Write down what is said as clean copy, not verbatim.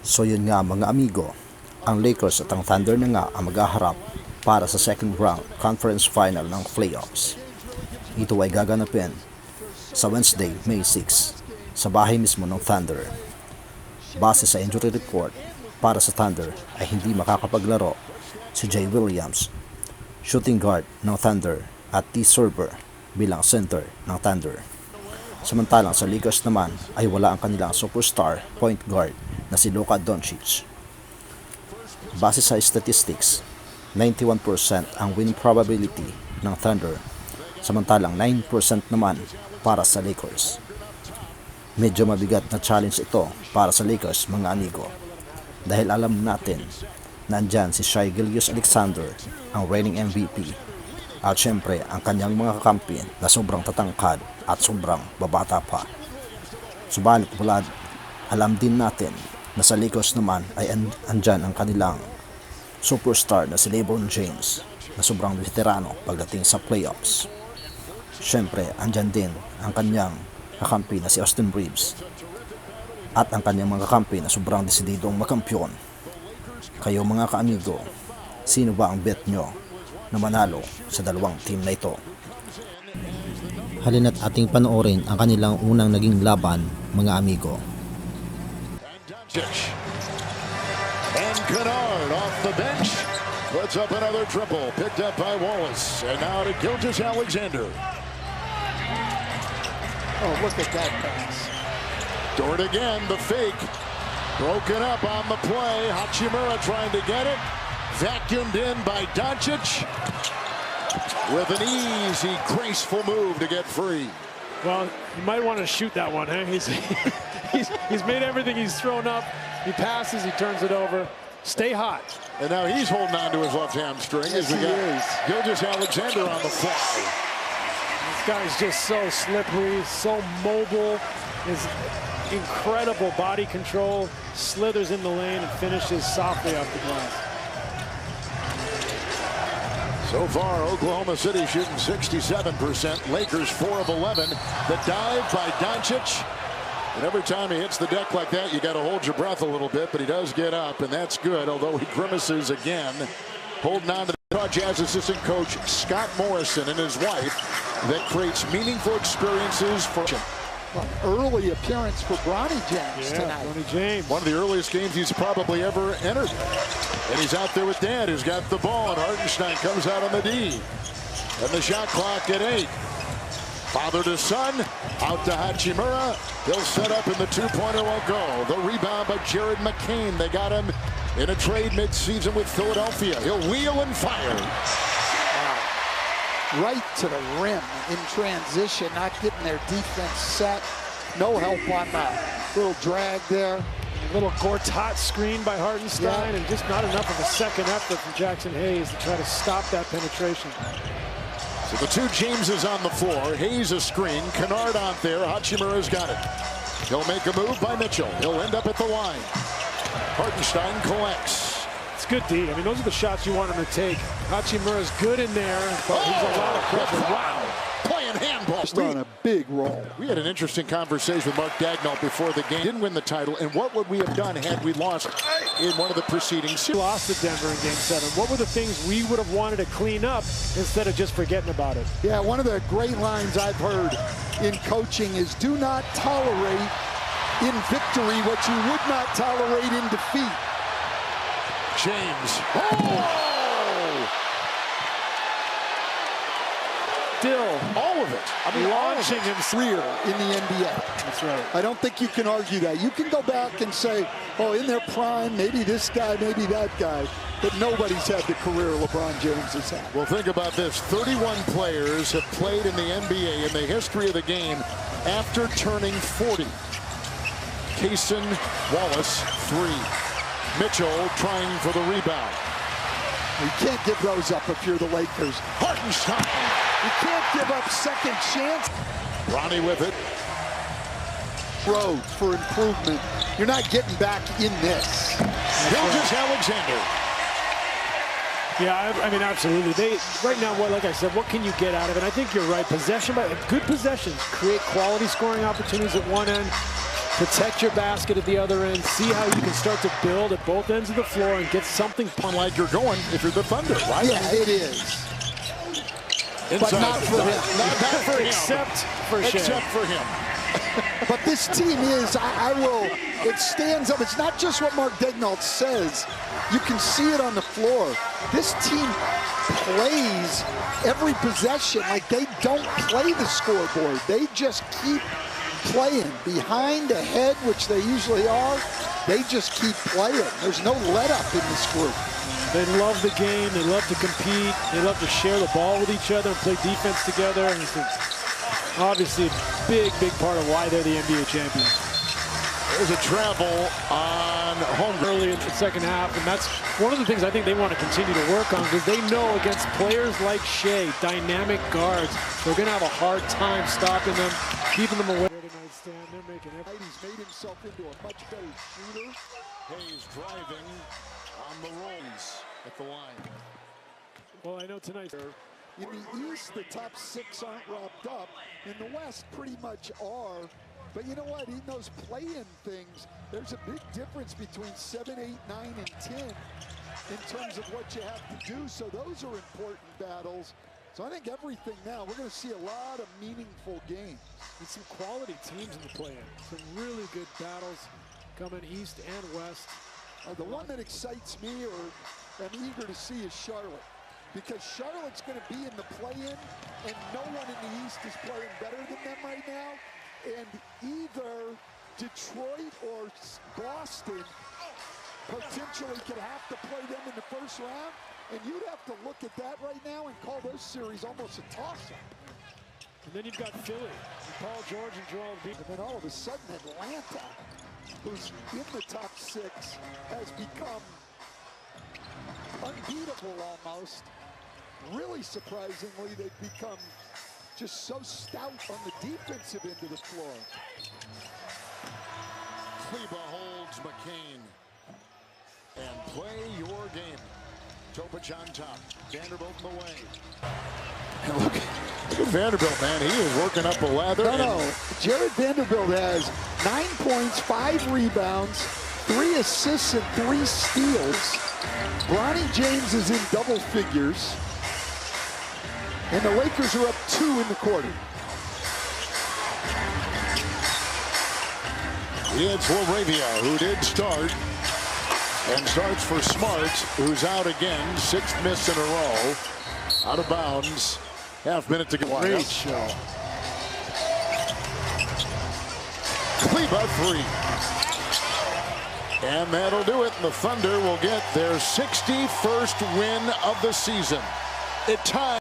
So yun nga mga amigo, ang Lakers at ang Thunder na nga ang maghaharap para sa second round conference final ng playoffs. Ito ay gaganapin sa Wednesday, May 6 sa bahay mismo ng Thunder. Base sa injury report, para sa Thunder ay hindi makakapaglaro si Jay Williams, shooting guard ng Thunder, at T. Server bilang center ng Thunder. Samantalang sa Lakers naman ay wala ang kanilang superstar point guard na si Luka Doncic. Base sa statistics, 91% ang win probability ng Thunder, samantalang 9% naman para sa Lakers. Medyo mabigat na challenge ito para sa Lakers mga amigo, dahil alam natin na andyan si Shai Gilgeous-Alexander, ang reigning MVP, at syempre ang kanyang mga kakampi na sobrang tatangkad at sobrang babata pa. Subalit alam din natin na sa Lakers naman ay andyan ang kanilang superstar na si LeBron James na sobrang veterano pagdating sa playoffs. Syempre andyan din ang kanyang kakampi na si Austin Reeves at ang kanyang mga kakampi na sobrang desididong makampyon. Kayo mga kaamigo, sino ba ang bet nyo na manalo sa dalawang team na ito? Halina't ating panoorin ang kanilang unang naging laban mga amigo. And Kennard off the bench puts up another triple, picked up by Wallace, and now to Gilgeous-Alexander. Oh, look at that pass. Dort again, the fake, broken up on the play. Hachimura trying to get it, vacuumed in by Doncic with an easy, graceful move to get free. Well, you might want to shoot that one, huh? He's made everything he's thrown up. He passes, he turns it over. Stay hot. And now he's holding on to his left hamstring. Yes, he is. Gilgeous-Alexander on the fly. This guy's just so slippery, so mobile. His incredible body control, slithers in the lane and finishes softly off the glass. So far, Oklahoma City shooting 67%. Lakers 4 of 11. The dive by Doncic. And every time he hits the deck like that, you got to hold your breath a little bit, but he does get up, and that's good, although he grimaces again. Holding on to the Jazz assistant coach Scott Morrison and his wife that creates meaningful experiences for An early appearance for Bronny James tonight. Bronny James. one of the earliest games he's probably ever entered. And he's out there with Dad, who's got the ball, and Hartenstein comes out on the D. And the shot clock at 8. Father to son, out to Hachimura. He'll set up and the two-pointer won't go. The rebound by Jared McCain. They got him in a trade mid-season with Philadelphia. He'll wheel and fire. Right to the rim in transition, not getting their defense set. No help on that little drag there. A little Gortat screen by Hartenstein, and just not enough of a second effort from Jackson Hayes to try to stop that penetration. So the two Jameses on the floor. Hayes a screen. Kennard out there. Hachimura's got it. He'll make a move by Mitchell. He'll end up at the line. Hartenstein collects. It's good, D. I mean, those are the shots you want him to take. Hachimura's good in there, but he's a lot of pressure. Wow. Playing handball. Just on a big roll. We had an interesting conversation with Mark Dagnall before the game. Didn't win the title, and what would we have done had we lost in one of the preceding series? Lost to Denver in Game 7. What were the things we would have wanted to clean up instead of just forgetting about it? Yeah, one of the great lines I've heard in coaching is do not tolerate in victory what you would not tolerate in defeat. James. Oh! Still, All of it. I mean, launching him. Clear in the NBA. That's right. I don't think you can argue that. You can go back and say, oh, in their prime, maybe this guy, maybe that guy. But nobody's had the career LeBron James has had. Well, think about this. 31 players have played in the NBA in the history of the game after turning 40. Kaysen Wallace, 3. Mitchell trying for the rebound. You can't give those up if you're the Lakers. Hartenstein. You can't give up second chance. Ronnie with it. Road for improvement. You're not getting back in this. Gilgeous-Alexander. Yeah, I mean, absolutely. Right now, like I said, what can you get out of it? I think you're right. Possession, good possessions create quality scoring opportunities at one end. protect your basket at the other end, see how you can start to build at both ends of the floor and get something Like you're going if you're the Thunder, right? Yeah, it is. But not for him. Not for him. except for Shea. Except for him. But this team is, it stands up. It's not just what Mark Daignault says. You can see it on the floor. This team plays every possession like they don't play the scoreboard. They just keep playing behind, ahead, which they usually are. They just keep playing. There's no let up in this group. They love the game. They love to compete. They love to share the ball with each other and play defense together. And it's obviously a big, big part of why they're the NBA champions. There's a travel on home Early in the second half, and that's one of the things I think they want to continue to work on, because they know against players like Shea, dynamic guards, they're going to have a hard time stopping them, keeping them away. They're making it. He's made himself into a much better shooter. Hayes driving on the rolls at the line. Well, I know tonight. In the East, the top 6 aren't wrapped up. In the West, pretty much are. But you know what? In those play-in things, there's a big difference between 7, 8, 9, and 10 in terms of what you have to do. So those are important battles. So I think everything now, we're going to see a lot of meaningful games. And some quality teams in the play-in. Some really good battles coming East and West. The one that excites me, or I'm eager to see, is Charlotte. Because Charlotte's going to be in the play-in, and no one in the East is playing better than them right now. And either Detroit or Boston potentially could have to play them in the first round. And you'd have to look at that right now and call those series almost a toss-up. And then you've got Philly, Paul George and Joel Embiid. And then all of a sudden Atlanta, who's in the top 6, has become unbeatable almost. Really surprisingly, they've become just so stout on the defensive end of the floor. Kleba holds McCain. And play your game. Topic on top. Vanderbilt in the way. And look at Vanderbilt, man. He is working up a lather. No. Jared Vanderbilt has 9 points, 5 rebounds, 3 assists, and 3 steals. Bronny James is in double figures. And the Lakers are up 2 in the quarter. It's Laravia, who did start. And starts for Smart, who's out again. 6th miss in a row. Out of bounds. Half minute to go. Great show. Kleba 3. And that'll do it. And the Thunder will get their 61st win of the season. It ties.